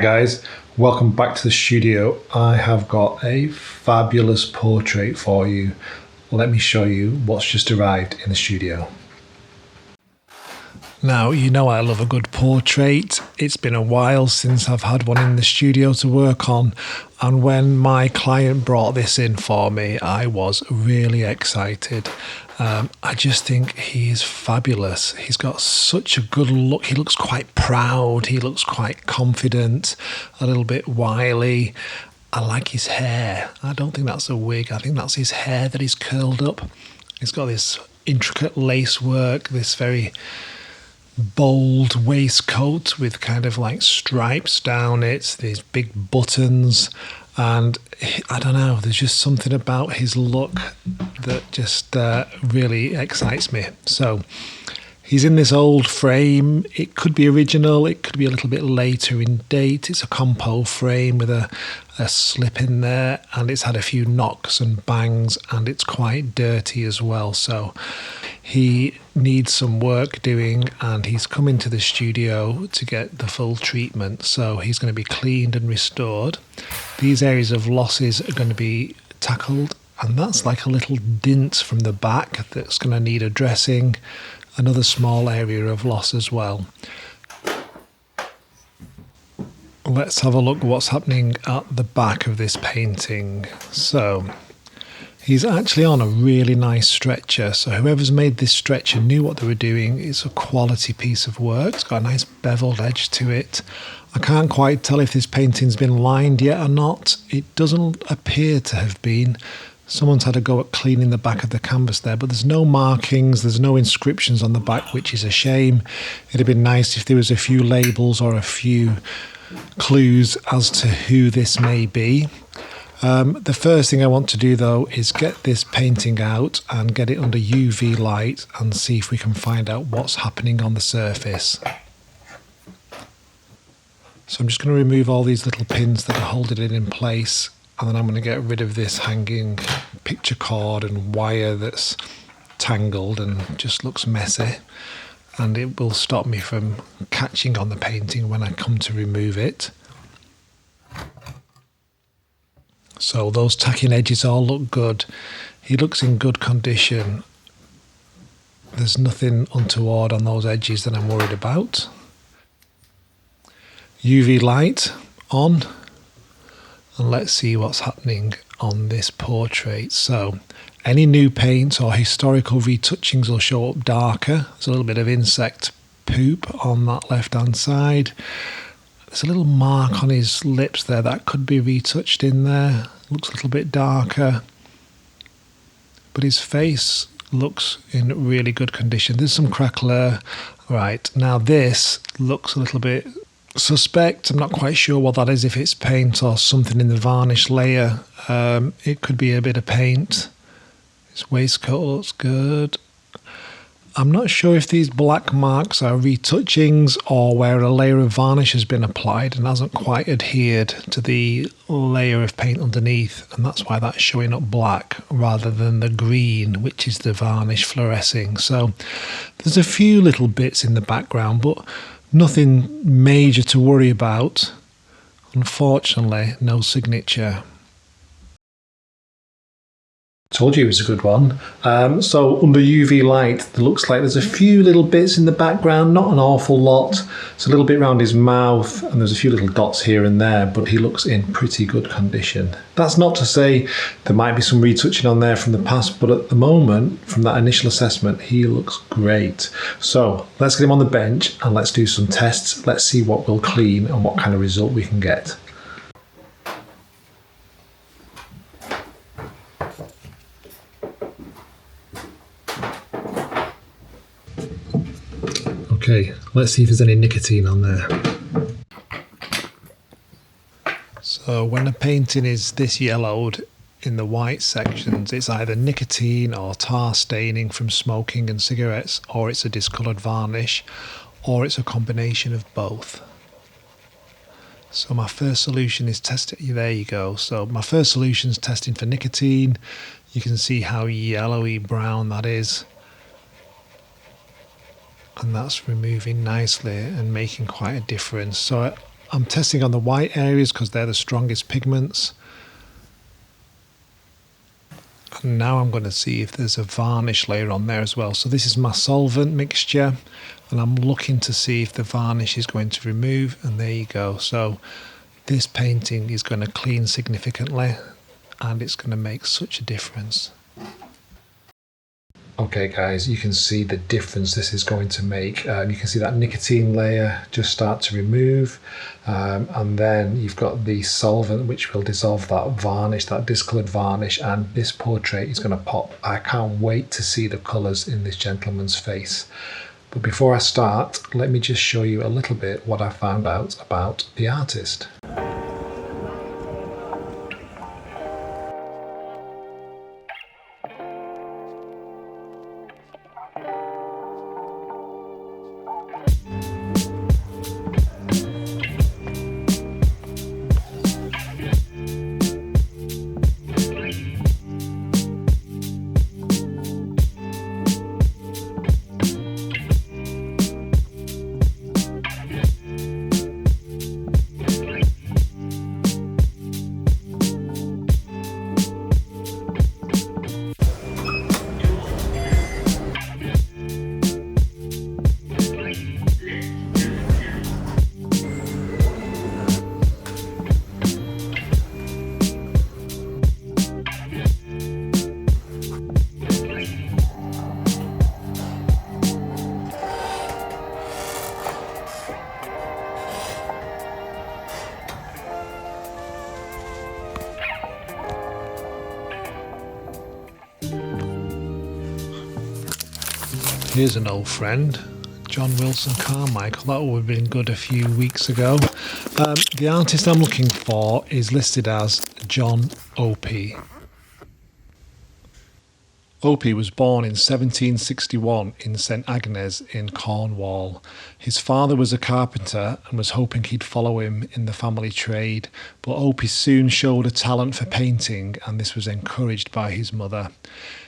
Guys, welcome back to the studio. I have got a fabulous portrait for you. Let me show you what's just arrived in the studio. Now, you know I love a good portrait. It's been a while since I've had one in the studio to work on, and when my client brought this in for me, I was really excited. I just think he's fabulous. He's got such a good look. He looks quite proud. He looks quite confident, a little bit wily. I like his hair. I don't think that's a wig. I think that's his hair that he's curled up. He's got this intricate lace work, this very bold waistcoat with kind of like stripes down it, these big buttons, and I don't know, there's just something about his look that just really excites me. So he's in this old frame. It could be original, it could be a little bit later in date. It's a compo frame with a slip in there, and it's had a few knocks and bangs, and it's quite dirty as well. So he needs some work doing, and he's come into the studio to get the full treatment. So he's going to be cleaned and restored. These areas of losses are going to be tackled, and that's like a little dint from the back that's going to need addressing. Another small area of loss as well. Let's have a look what's happening at the back of this painting. So he's actually on a really nice stretcher. So whoever's made this stretcher knew what they were doing. It's a quality piece of work. It's got a nice beveled edge to it. I can't quite tell if this painting's been lined yet or not. It doesn't appear to have been. Someone's had a go at cleaning the back of the canvas there, but there's no markings, there's no inscriptions on the back, which is a shame. It'd have been nice if there was a few labels or a few clues as to who this may be. The first thing I want to do though is get this painting out and get it under UV light and see if we can find out what's happening on the surface. So I'm just going to remove all these little pins that are holding it in place, and then I'm going to get rid of this hanging picture cord and wire that's tangled and just looks messy, and it will stop me from catching on the painting when I come to remove it. So those tacking edges all look good. He looks in good condition. There's nothing untoward on those edges that I'm worried about. UV light on, and let's see what's happening on this portrait. So any new paint or historical retouchings will show up darker. There's a little bit of insect poop on that left hand side. There's a little mark on his lips there that could be retouched in there. Looks a little bit darker, but his face looks in really good condition. There's some crackler. Right, now this looks a little bit suspect. I'm not quite sure what that is, if it's paint or something in the varnish layer. It could be a bit of paint. His waistcoat looks good. I'm not sure if these black marks are retouchings or where a layer of varnish has been applied and hasn't quite adhered to the layer of paint underneath, and that's why that's showing up black rather than the green, which is the varnish fluorescing. So there's a few little bits in the background, but nothing major to worry about. Unfortunately, no signature. Told you it was a good one. So under UV light, it looks like there's a few little bits in the background, not an awful lot. It's a little bit around his mouth, and there's a few little dots here and there, but he looks in pretty good condition. That's not to say there might be some retouching on there from the past, but at the moment, from that initial assessment, he looks great. So let's get him on the bench and let's do some tests. Let's see what we'll clean and what kind of result we can get. Okay, let's see if there's any nicotine on there. So when a painting is this yellowed in the white sections, it's either nicotine or tar staining from smoking and cigarettes, or it's a discoloured varnish, or it's a combination of both. So my first solution is testing. There you go. So my first solution is testing for nicotine. You can see how yellowy brown that is. And that's removing nicely and making quite a difference. So I'm testing on the white areas because they're the strongest pigments. And now I'm going to see if there's a varnish layer on there as well. So this is my solvent mixture, and I'm looking to see if the varnish is going to remove, and there you go. So this painting is going to clean significantly, and it's going to make such a difference. Okay guys, you can see the difference this is going to make. You can see that nicotine layer just start to remove, and then you've got the solvent which will dissolve that varnish, that discoloured varnish, and this portrait is going to pop. I can't wait to see the colours in this gentleman's face. But before I start, let me just show you a little bit what I found out about the artist. Here's an old friend, John Wilson Carmichael. That would have been good a few weeks ago. The artist I'm looking for is listed as John Opie. Opie was born in 1761 in St Agnes in Cornwall. His father was a carpenter and was hoping he'd follow him in the family trade, but Opie soon showed a talent for painting, and this was encouraged by his mother.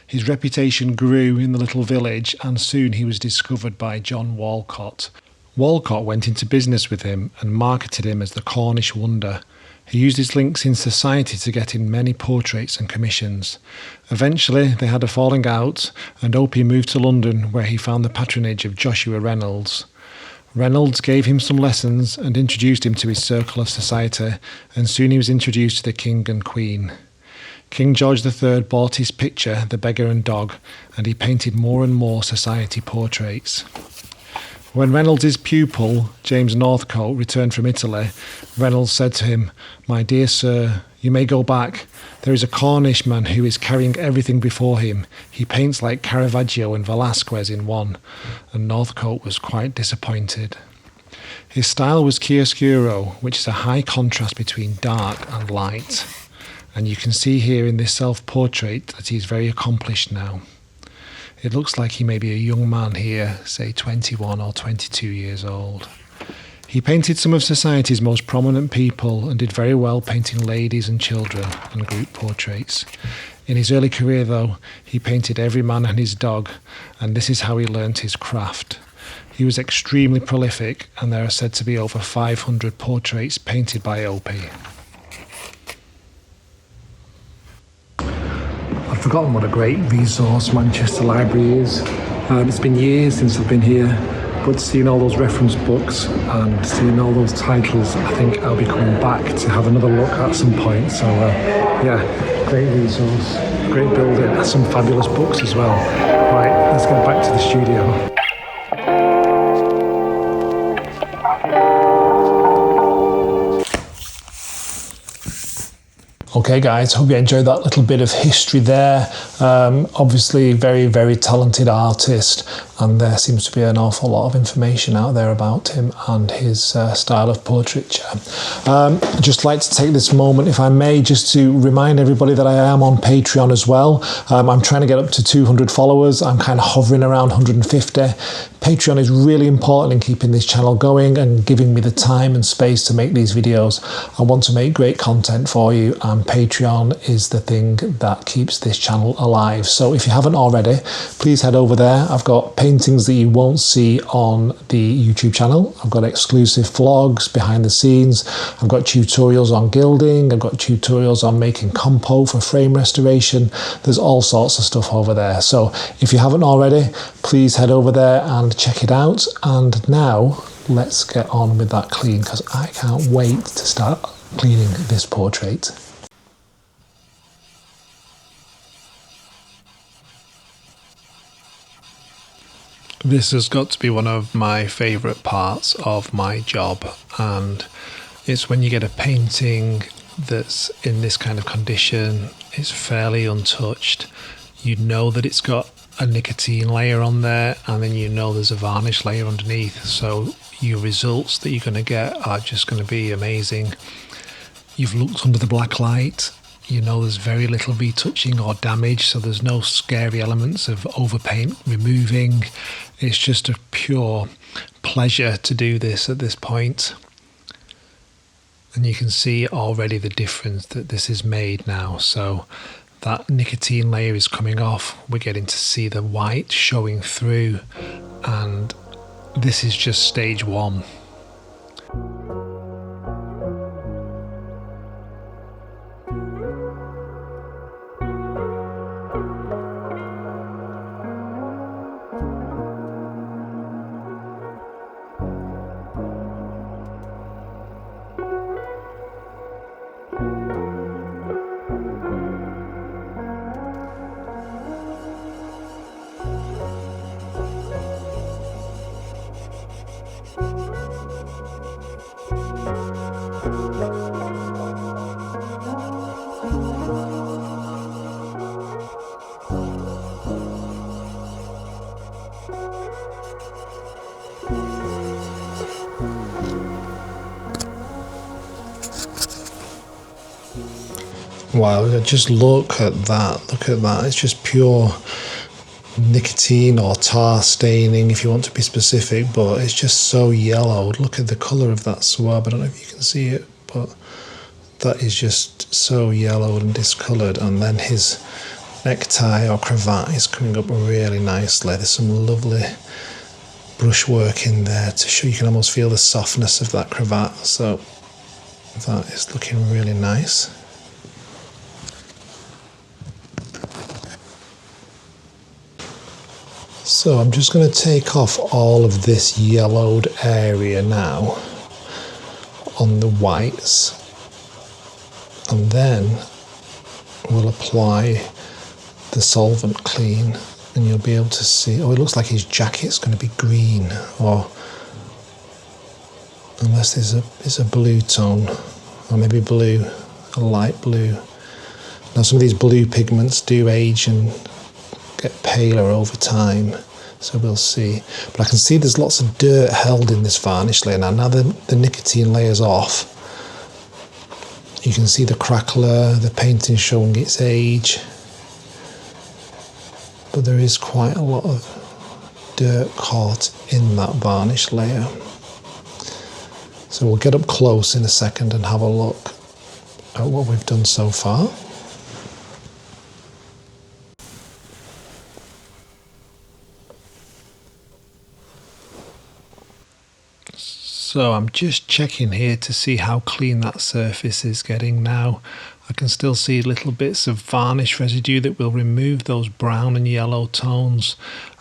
His reputation grew in the little village, and soon he was discovered by John Walcott. Walcott went into business with him and marketed him as the Cornish wonder. He used his links in society to get in many portraits and commissions. Eventually, they had a falling out, and Opie moved to London, where he found the patronage of Joshua Reynolds. Reynolds gave him some lessons and introduced him to his circle of society, and soon he was introduced to the King and Queen. King George III bought his picture, The Beggar and Dog, and he painted more and more society portraits. When Reynolds' pupil, James Northcote, returned from Italy, Reynolds said to him, "My dear sir, you may go back. There is a Cornish man who is carrying everything before him. He paints like Caravaggio and Velasquez in one." And Northcote was quite disappointed. His style was chiaroscuro, which is a high contrast between dark and light. And you can see here in this self-portrait that he's very accomplished now. It looks like he may be a young man here, say 21 or 22 years old. He painted some of society's most prominent people and did very well painting ladies and children and group portraits. In his early career, though, he painted every man and his dog, and this is how he learnt his craft. He was extremely prolific, and there are said to be over 500 portraits painted by Opie. I've forgotten what a great resource Manchester Library is. It's been years since I've been here, but seeing all those reference books and seeing all those titles, I think I'll be coming back to have another look at some point. So yeah, great resource, great building, some fabulous books as well. Right, let's get back to the studio. Okay guys, hope you enjoyed that little bit of history there. Obviously very, very talented artist, and there seems to be an awful lot of information out there about him and his style of portraiture. I'd just like to take this moment, if I may, just to remind everybody that I am on Patreon as well. I'm trying to get up to 200 followers. I'm kind of hovering around 150. Patreon is really important in keeping this channel going and giving me the time and space to make these videos. I want to make great content for you, and Patreon is the thing that keeps this channel alive. So if you haven't already, please head over there. I've got paintings that you won't see on the YouTube channel. I've got exclusive vlogs, behind the scenes. I've got tutorials on gilding. I've got tutorials on making compo for frame restoration. There's all sorts of stuff over there. So if you haven't already, please head over there and check it out. And now let's get on with that clean, because I can't wait to start cleaning this portrait. This has got to be one of my favourite parts of my job, and it's when you get a painting that's in this kind of condition, it's fairly untouched, you know that it's got a nicotine layer on there, and then you know there's a varnish layer underneath, so your results that you're going to get are just going to be amazing. You've looked under the black light, you know there's very little retouching or damage, so there's no scary elements of overpaint removing. It's just a pure pleasure to do this at this point. And you can see already the difference that this is made now. So that nicotine layer is coming off. We're getting to see the white showing through. And this is just stage one. Wow, just look at that, it's just pure nicotine or tar staining if you want to be specific, but it's just so yellowed. Look at the colour of that swab, I don't know if you can see it, but that is just so yellowed and discoloured. And then his necktie or cravat is coming up really nicely. There's some lovely brushwork in there to show, you can almost feel the softness of that cravat, so that is looking really nice. So I'm just going to take off all of this yellowed area now on the whites, and then we'll apply the solvent clean, and you'll be able to see, oh, it looks like his jacket's going to be green, or unless there's a blue tone, or maybe blue, a light blue. Now some of these blue pigments do age and get paler over time, so we'll see. But I can see there's lots of dirt held in this varnish layer now. Now the nicotine layer's off, you can see the crackler, the painting showing its age, but there is quite a lot of dirt caught in that varnish layer. So we'll get up close in a second and have a look at what we've done so far. So I'm just checking here to see how clean that surface is getting now. I can still see little bits of varnish residue that will remove those brown and yellow tones.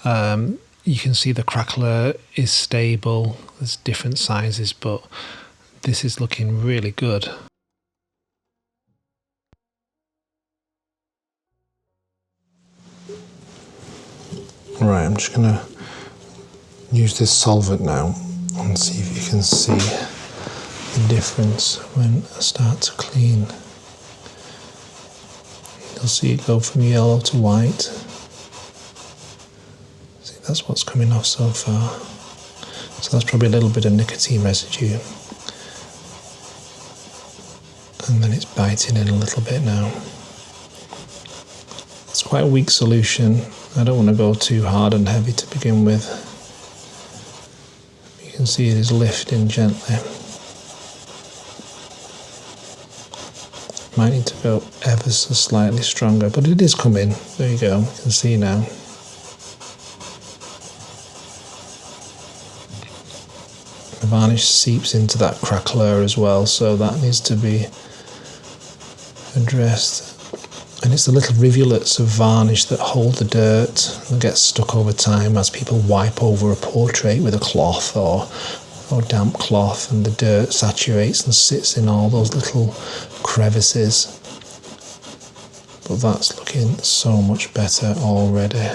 You can see the crackler is stable. There's different sizes, but this is looking really good. Right, I'm just going to use this solvent now and see if you can see the difference when I start to clean. You'll see it go from yellow to white. See, that's what's coming off so far. So that's probably a little bit of nicotine residue. And then it's biting in a little bit now. It's quite a weak solution. I don't want to go too hard and heavy to begin with. You can see it is lifting gently. Might need to go ever so slightly stronger, but it is coming. There you go, you can see now. varnish seeps into that crackler as well, so that needs to be addressed. And it's the little rivulets of varnish that hold the dirt and get stuck over time as people wipe over a portrait with a cloth or damp cloth, and the dirt saturates and sits in all those little crevices. But that's looking so much better already.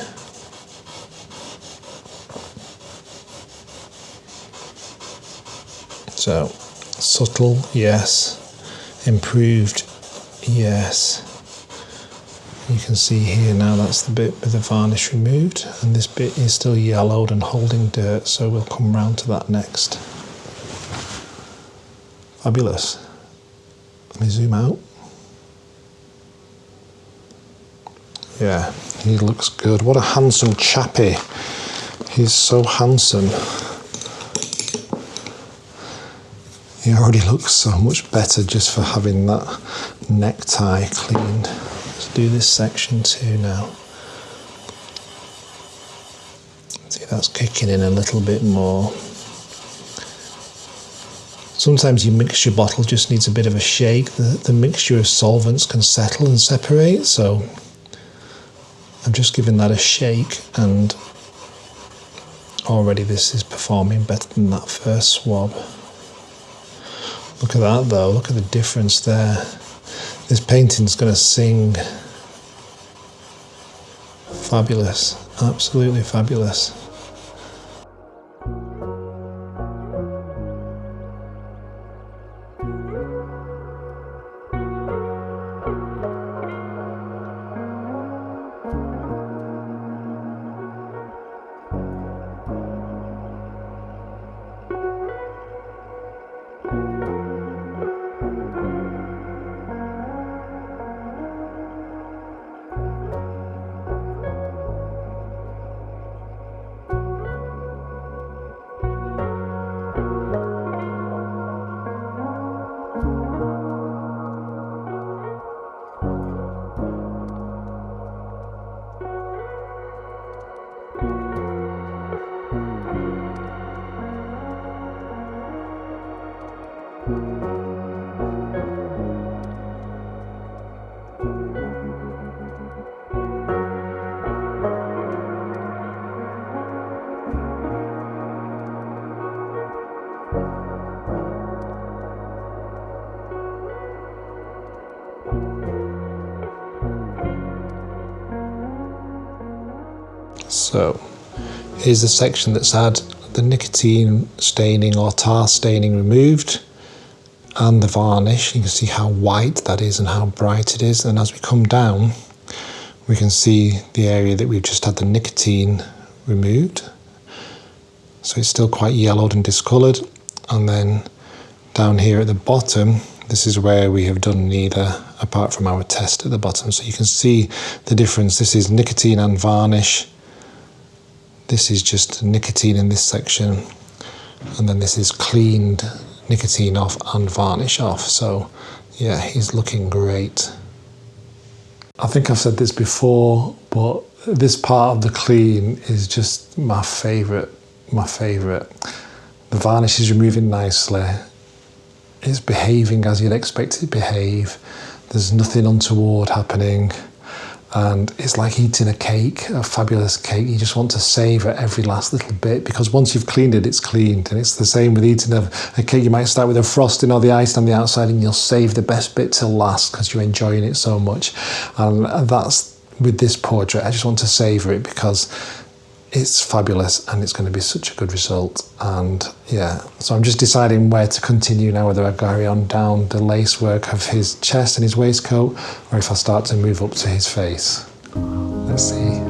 So, subtle, yes. Improved, yes. You can see here now that's the bit with the varnish removed, and this bit is still yellowed and holding dirt, so we'll come round to that next. Fabulous. Let me zoom out. Yeah, he looks good. What a handsome chappy. He's so handsome. He already looks so much better just for having that necktie cleaned. Let's do this section too now. See, that's kicking in a little bit more. Sometimes your mixture bottle just needs a bit of a shake. The mixture of solvents can settle and separate, so I'm just giving that a shake, and already this is performing better than that first swab. Look at that though, look at the difference there. This painting's going to sing. Fabulous, absolutely fabulous. So here's the section that's had the nicotine staining or tar staining removed and the varnish. You can see how white that is and how bright it is, and as we come down we can see the area that we've just had the nicotine removed, so it's still quite yellowed and discoloured. And then down here at the bottom, this is where we have done neither apart from our test at the bottom, so you can see the difference. This is nicotine and varnish. This is just nicotine in this section, and then this is cleaned nicotine off and varnish off. So yeah, he's looking great. I think I've said this before, but this part of the clean is just my favourite. The varnish is removing nicely. It's behaving as you'd expect it to behave. There's nothing untoward happening. And it's like eating a cake, a fabulous cake. You just want to savour every last little bit, because once you've cleaned it, it's cleaned. And it's the same with eating a cake. You might start with the frosting or the icing on the outside, and you'll save the best bit till last because you're enjoying it so much. And that's with this portrait. I just want to savour it because it's fabulous and it's going to be such a good result. And yeah, so I'm just deciding where to continue now, whether I carry on down the lace work of his chest and his waistcoat, or if I start to move up to his face. Let's see.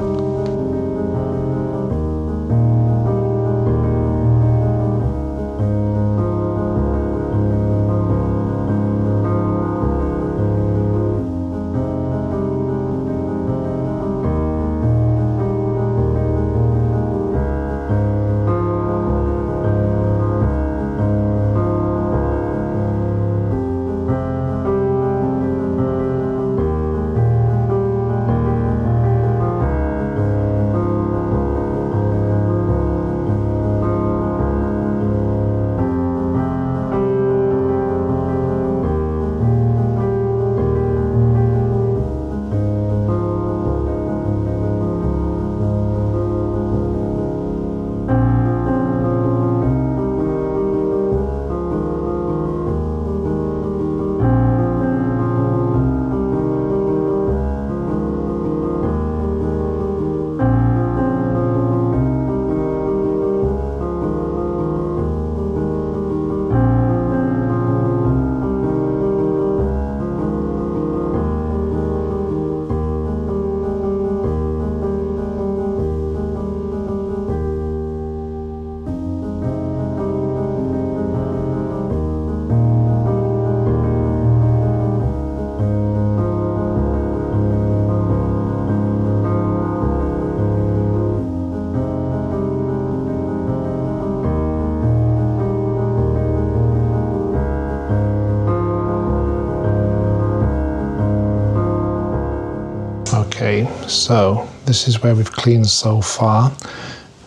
Okay, so this is where we've cleaned so far.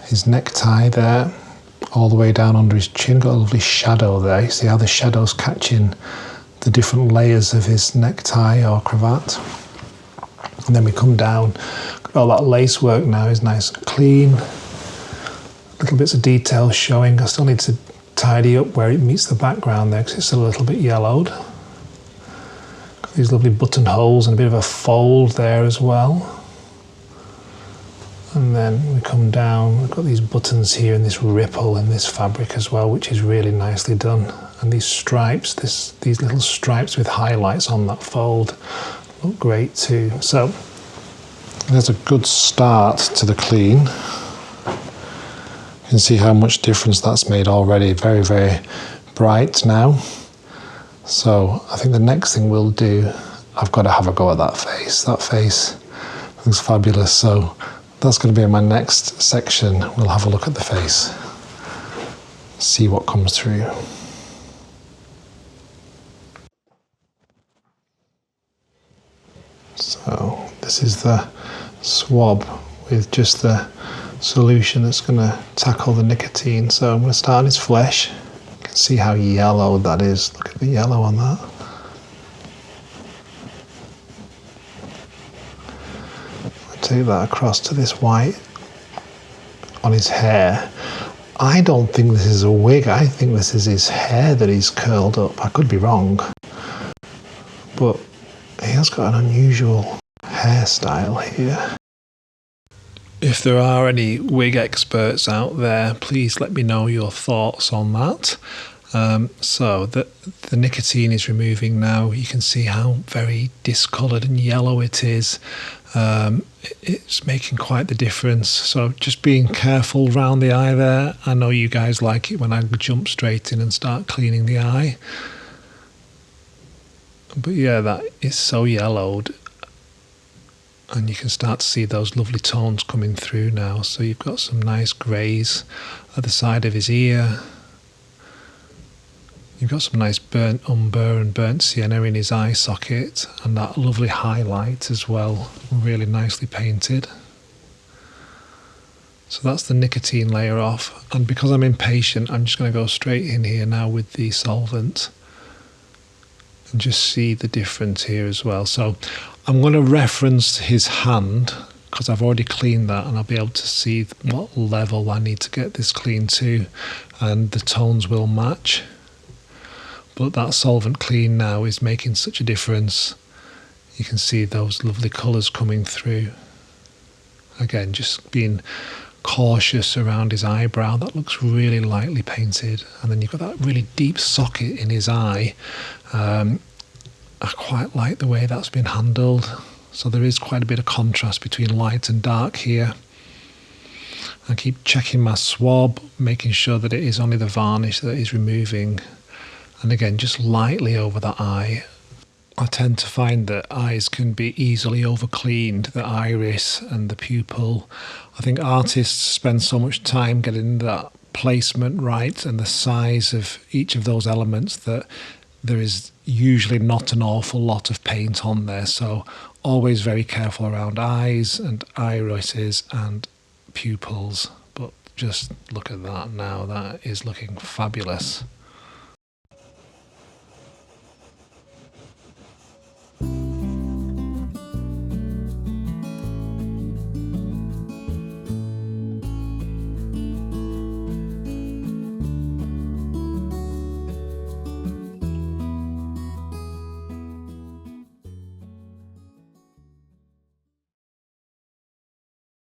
His necktie there, all the way down under his chin, got a lovely shadow there. You see how the shadow's catching the different layers of his necktie or cravat. And then we come down, all that lace work now is nice and clean. Little bits of detail showing. I still need to tidy up where it meets the background there because it's still a little bit yellowed. Got these lovely buttonholes and a bit of a fold there as well. And then we come down, we've got these buttons here and this ripple in this fabric as well, which is really nicely done. And these stripes, these little stripes with highlights on that fold look great too. So there's a good start to the clean. You can see how much difference that's made already. Very, very bright now. So I think the next thing we'll do, I've got to have a go at that face. That face looks fabulous. So that's going to be in my next section. We'll have a look at the face, see what comes through. So this is the swab with just the solution that's going to tackle the nicotine. So I'm going to start on his flesh. You can see how yellow that is. Look at the yellow on that. Take that across to this white on his hair. I don't think this is a wig. I think this is his hair that he's curled up. I could be wrong, but he has got an unusual hairstyle here. If there are any wig experts out there, please let me know your thoughts on that. So the nicotine is removing now. You can see how very discoloured and yellow it is. It's making quite the difference. So just being careful around the eye there. I know you guys like it when I jump straight in and start cleaning the eye. But yeah, that is so yellowed. And you can start to see those lovely tones coming through now. So you've got some nice greys at the side of his ear. You've got some nice burnt umber and burnt sienna in his eye socket, and that lovely highlight as well, really nicely painted. So that's the nicotine layer off, and because I'm impatient, I'm just going to go straight in here now with the solvent and just see the difference here as well. So I'm going to reference his hand because I've already cleaned that, and I'll be able to see what level I need to get this clean to, and the tones will match. But that solvent clean now is making such a difference. You can see those lovely colours coming through. Again, just being cautious around his eyebrow. That looks really lightly painted. And then you've got that really deep socket in his eye. I quite like the way that's been handled. So there is quite a bit of contrast between light and dark here. I keep checking my swab, making sure that it is only the varnish that is removing. And again, just lightly over the eye. I tend to find that eyes can be easily over-cleaned, the iris and the pupil. I think artists spend so much time getting that placement right and the size of each of those elements that there is usually not an awful lot of paint on there. So always very careful around eyes and irises and pupils. But just look at that now, that is looking fabulous.